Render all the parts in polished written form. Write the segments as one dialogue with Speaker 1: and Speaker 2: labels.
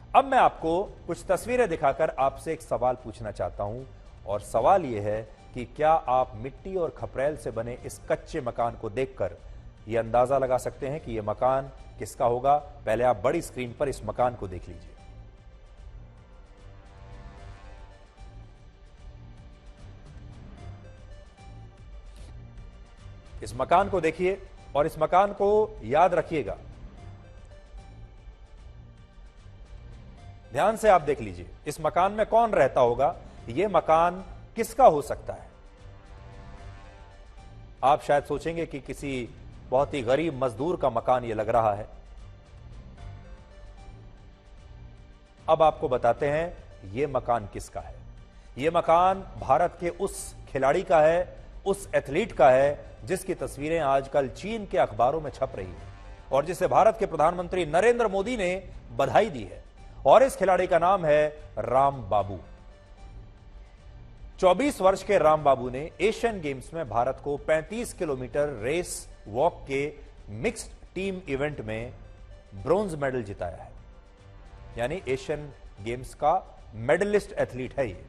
Speaker 1: अब मैं आपको कुछ तस्वीरें दिखाकर आपसे एक सवाल पूछना चाहता हूं, और सवाल यह है कि क्या आप मिट्टी और खपरेल से बने इस कच्चे मकान को देखकर यह अंदाजा लगा सकते हैं कि यह मकान किसका होगा? पहले आप बड़ी स्क्रीन पर इस मकान को देख लीजिए। इस मकान को देखिए और इस मकान को याद रखिएगा। ध्यान से आप देख लीजिए, इस मकान में कौन रहता होगा? यह मकान किसका हो सकता है? आप शायद सोचेंगे कि किसी बहुत ही गरीब मजदूर का मकान यह लग रहा है। अब आपको बताते हैं यह मकान किसका है। यह मकान भारत के उस खिलाड़ी का है, उस एथलीट का है जिसकी तस्वीरें आजकल चीन के अखबारों में छप रही है और जिसे भारत के प्रधानमंत्री नरेंद्र मोदी ने बधाई दी है। और इस खिलाड़ी का नाम है राम बाबू। 24 वर्ष के राम बाबू ने एशियन गेम्स में भारत को 35 किलोमीटर रेस वॉक के मिक्स्ड टीम इवेंट में ब्रॉन्ज मेडल जिताया है। यानी एशियन गेम्स का मेडलिस्ट एथलीट है ये।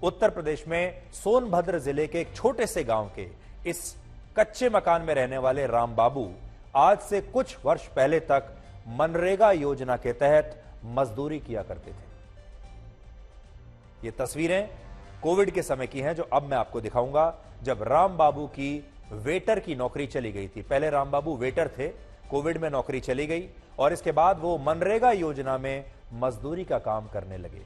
Speaker 1: उत्तर प्रदेश में सोनभद्र जिले के एक छोटे से गांव के इस कच्चे मकान में रहने वाले राम बाबू आज से कुछ वर्ष पहले तक मनरेगा योजना के तहत मजदूरी किया करते थे। ये तस्वीरें कोविड के समय की हैं, जो अब मैं आपको दिखाऊंगा, जब राम बाबू की वेटर की नौकरी चली गई थी। पहले राम बाबू वेटर थे, कोविड में नौकरी चली गई और इसके बाद वो मनरेगा योजना में मजदूरी का काम करने लगे।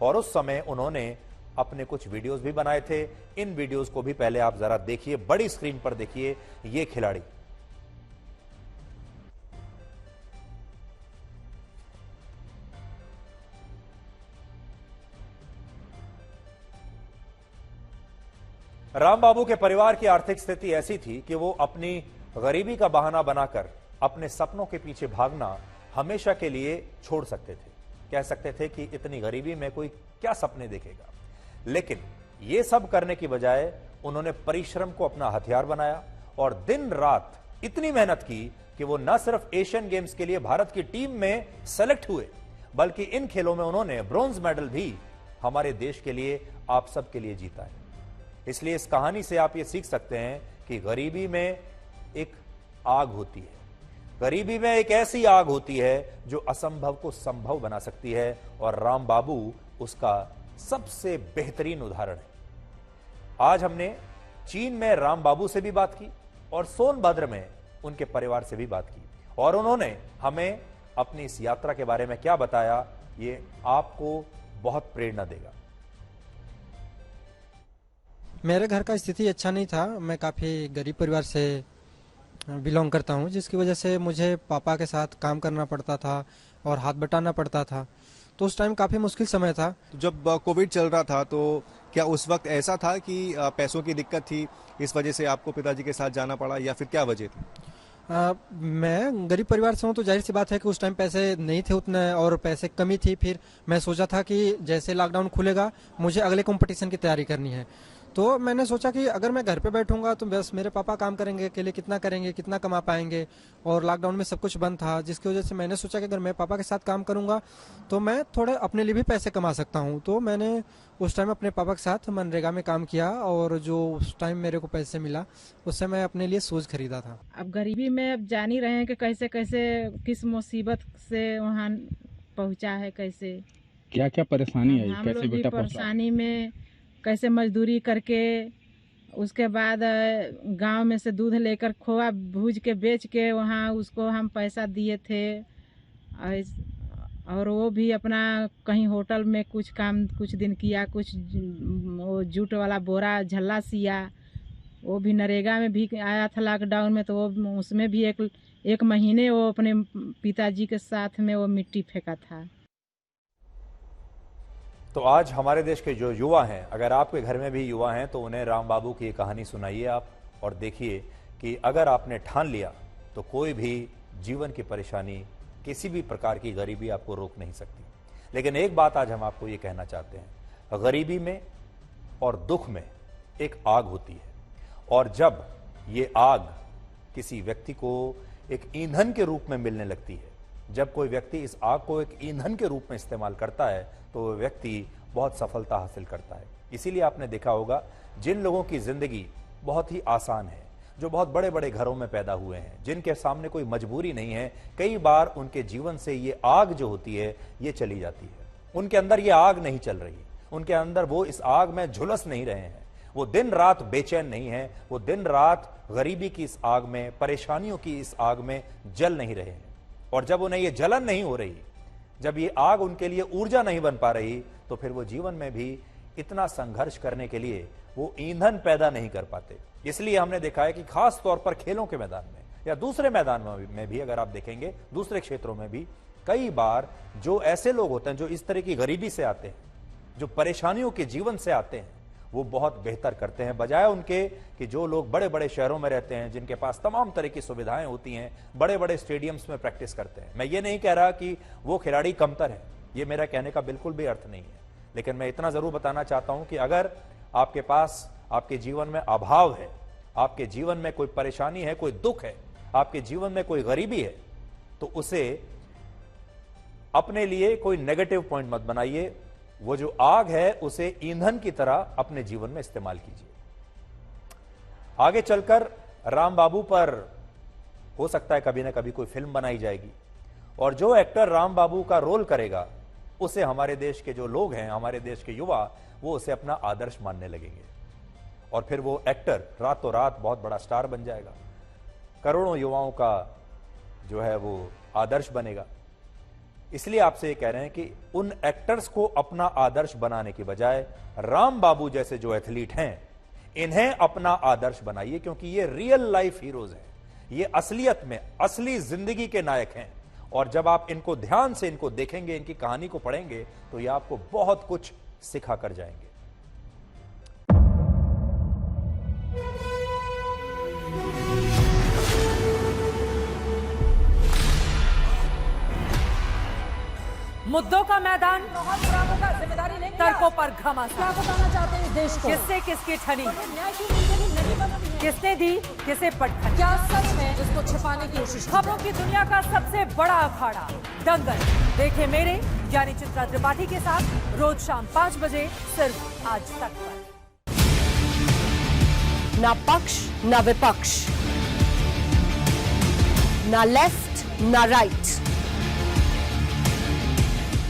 Speaker 1: और उस समय उन्होंने अपने कुछ वीडियोस भी बनाए थे। इन वीडियोस को भी पहले आप जरा देखिए, बड़ी स्क्रीन पर देखिए ये खिलाड़ी। राम बाबू के परिवार की आर्थिक स्थिति ऐसी थी कि वो अपनी गरीबी का बहाना बनाकर अपने सपनों के पीछे भागना हमेशा के लिए छोड़ सकते थे। कह सकते थे कि इतनी गरीबी में कोई क्या सपने देखेगा। लेकिन ये सब करने की बजाय उन्होंने परिश्रम को अपना हथियार बनाया और दिन रात इतनी मेहनत की कि वो न सिर्फ एशियन गेम्स के लिए भारत की टीम में सेलेक्ट हुए, बल्कि इन खेलों में उन्होंने ब्रॉन्ज मेडल भी हमारे देश के लिए, आप सबके लिए जीता है। इसलिए इस कहानी से आप ये सीख सकते हैं कि गरीबी में एक आग होती है। गरीबी में एक ऐसी आग होती है जो असंभव को संभव बना सकती है, और राम बाबू उसका सबसे बेहतरीन उदाहरण है। आज हमने चीन में राम बाबू से भी बात की और सोनभद्र में उनके परिवार से भी बात की, और उन्होंने हमें अपनी इस यात्रा के बारे में क्या बताया, ये आपको बहुत प्रेरणा देगा।
Speaker 2: मेरे घर का स्थिति अच्छा नहीं था। मैं काफ़ी गरीब परिवार से बिलोंग करता हूं, जिसकी वजह से मुझे पापा के साथ काम करना पड़ता था और हाथ बटाना पड़ता था। तो उस टाइम काफ़ी मुश्किल समय था।
Speaker 3: जब कोविड चल रहा था तो क्या उस वक्त ऐसा था कि पैसों की दिक्कत थी, इस वजह से आपको पिताजी के साथ जाना पड़ा, या फिर क्या वजह थी?
Speaker 2: मैं गरीब परिवार से हूँ, तो जाहिर सी बात है कि उस टाइम पैसे नहीं थे उतने और पैसे कमी थी। फिर मैं सोचा था कि जैसे लॉकडाउन खुलेगा मुझे अगले कंपटीशन की तैयारी करनी है। तो मैंने सोचा कि अगर मैं घर पे बैठूंगा तो बस मेरे पापा काम करेंगे, अकेले कितना करेंगे, कितना कमा पाएंगे, और लॉकडाउन में सब कुछ बंद था, जिसकी वजह से मैंने सोचा कि अगर मैं पापा के साथ काम करूंगा तो मैं थोड़े अपने लिए भी पैसे कमा सकता हूं। तो मैंने उस टाइम अपने पापा के साथ मनरेगा में काम किया और जो उस टाइम मेरे को पैसे मिला उससे मैं अपने लिए शूज खरीदा था।
Speaker 4: अब गरीबी में अब जान ही रहे हैं कि कैसे कैसे किस मुसीबत से वहाँ पहुँचा है, कैसे
Speaker 5: क्या क्या परेशानी आई,
Speaker 4: हम
Speaker 5: कैसे
Speaker 4: लोग भी
Speaker 5: बेटा पहुंचा?
Speaker 4: परेशानी में कैसे मजदूरी करके, उसके बाद गांव में से दूध लेकर खोआ भूज के बेच के वहाँ उसको हम पैसा दिए थे। और वो भी अपना कहीं होटल में कुछ काम कुछ दिन किया, कुछ वो जूट वाला बोरा झल्ला सिया। वो भी नरेगा में भी आया था लॉकडाउन में, तो वो उसमें भी एक महीने वो अपने पिताजी के साथ में वो मिट्टी फेंका था।
Speaker 1: तो आज हमारे देश के जो युवा हैं, अगर आपके घर में भी युवा हैं तो उन्हें राम बाबू की ये कहानी सुनाइए आप, और देखिए कि अगर आपने ठान लिया तो कोई भी जीवन की परेशानी, किसी भी प्रकार की गरीबी आपको रोक नहीं सकती। लेकिन एक बात आज हम आपको ये कहना चाहते हैं, गरीबी में और दुख में एक आग होती है, और जब ये आग किसी व्यक्ति को एक ईंधन के रूप में मिलने लगती है, जब कोई व्यक्ति इस आग को एक ईंधन के रूप में इस्तेमाल करता है तो वह व्यक्ति बहुत सफलता हासिल करता है। इसीलिए आपने देखा होगा जिन लोगों की जिंदगी बहुत ही आसान है, जो बहुत बड़े बड़े घरों में पैदा हुए हैं, जिनके सामने कोई मजबूरी नहीं है, कई बार उनके जीवन से ये आग जो होती है ये चली जाती है। उनके अंदर ये आग नहीं चल रही, उनके अंदर वो इस आग में झुलस नहीं रहे हैं, वो दिन रात बेचैन नहीं है, वो दिन रात गरीबी की इस आग में, परेशानियों की इस आग में जल नहीं रहे हैं। और जब उन्हें ये जलन नहीं हो रही, जब ये आग उनके लिए ऊर्जा नहीं बन पा रही, तो फिर वो जीवन में भी इतना संघर्ष करने के लिए वो ईंधन पैदा नहीं कर पाते। इसलिए हमने देखा है कि खास तौर पर खेलों के मैदान में या दूसरे मैदान में भी अगर आप देखेंगे, दूसरे क्षेत्रों में भी कई बार जो ऐसे लोग होते हैं जो इस तरह की गरीबी से आते हैं, जो परेशानियों के जीवन से आते हैं, वो बहुत बेहतर करते हैं बजाय उनके कि जो लोग बड़े बड़े शहरों में रहते हैं, जिनके पास तमाम तरह की सुविधाएं होती हैं, बड़े बड़े स्टेडियम्स में प्रैक्टिस करते हैं। मैं ये नहीं कह रहा कि वो खिलाड़ी कमतर है, ये मेरा कहने का बिल्कुल भी अर्थ नहीं है, लेकिन मैं इतना जरूर बताना चाहता हूं कि अगर आपके पास, आपके जीवन में अभाव है, आपके जीवन में कोई परेशानी है, कोई दुख है, आपके जीवन में कोई गरीबी है, तो उसे अपने लिए कोई नेगेटिव पॉइंट मत बनाइए। वो जो आग है उसे ईंधन की तरह अपने जीवन में इस्तेमाल कीजिए। आगे चलकर राम बाबू पर हो सकता है कभी ना कभी कोई फिल्म बनाई जाएगी और जो एक्टर राम बाबू का रोल करेगा उसे हमारे देश के जो लोग हैं, हमारे देश के युवा, वो उसे अपना आदर्श मानने लगेंगे और फिर वो एक्टर रातों रात बहुत बड़ा स्टार बन जाएगा, करोड़ों युवाओं का जो है वो आदर्श बनेगा। इसलिए आपसे ये कह रहे हैं कि उन एक्टर्स को अपना आदर्श बनाने की बजाय राम बाबू जैसे जो एथलीट हैं, इन्हें अपना आदर्श बनाइए, क्योंकि ये रियल लाइफ हीरोज हैं, ये असलियत में असली जिंदगी के नायक हैं। और जब आप इनको ध्यान से इनको देखेंगे, इनकी कहानी को पढ़ेंगे, तो ये आपको बहुत कुछ सिखा कर जाएंगे।
Speaker 6: मुद्दों का मैदान, तर्कों पर घमासान,
Speaker 7: चाहते हैं इस देश को।
Speaker 6: किससे किसकी ठनी,
Speaker 7: न्याय की नीति नहीं बनती है।
Speaker 6: किसने दी किसे पटखनी,
Speaker 7: क्या सच में इसको छिपाने की कोशिश की?
Speaker 6: खबरों की दुनिया का सबसे बड़ा अखाड़ा दंगल देखे मेरे यानी चित्रा त्रिपाठी के साथ रोज शाम 5 बजे सिर्फ आज तक पर।
Speaker 8: ना पक्ष ना विपक्ष, ना लेफ्ट ना राइट,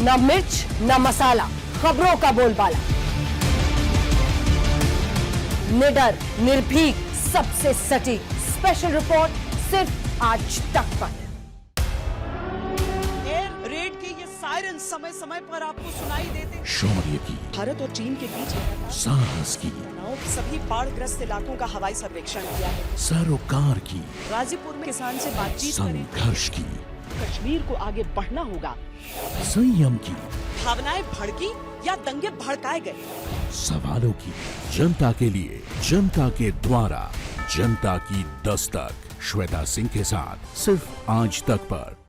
Speaker 8: ना मिर्च ना मसाला, खबरों का बोलबाला, निडर निर्भीक सबसे सटीक स्पेशल रिपोर्ट सिर्फ आज तक पर।
Speaker 9: एयर रेड के ये सायरन समय समय पर आपको सुनाई देते हैं।
Speaker 10: शौर्य की,
Speaker 9: भारत और चीन के बीच
Speaker 10: साहस की,
Speaker 9: सभी बाढ़ग्रस्त इलाकों का हवाई सर्वेक्षण किया है।
Speaker 10: सरोकार की,
Speaker 9: गाजीपुर में किसान से बातचीत करें।
Speaker 10: संघर्ष की,
Speaker 9: कश्मीर को आगे बढ़ना होगा।
Speaker 10: संयम की,
Speaker 9: भावनाएं भड़की या दंगे भड़काए गए,
Speaker 10: सवालों की, जनता के लिए, जनता के द्वारा, जनता की दस्तक। श्वेता सिंह के साथ सिर्फ आज तक पर।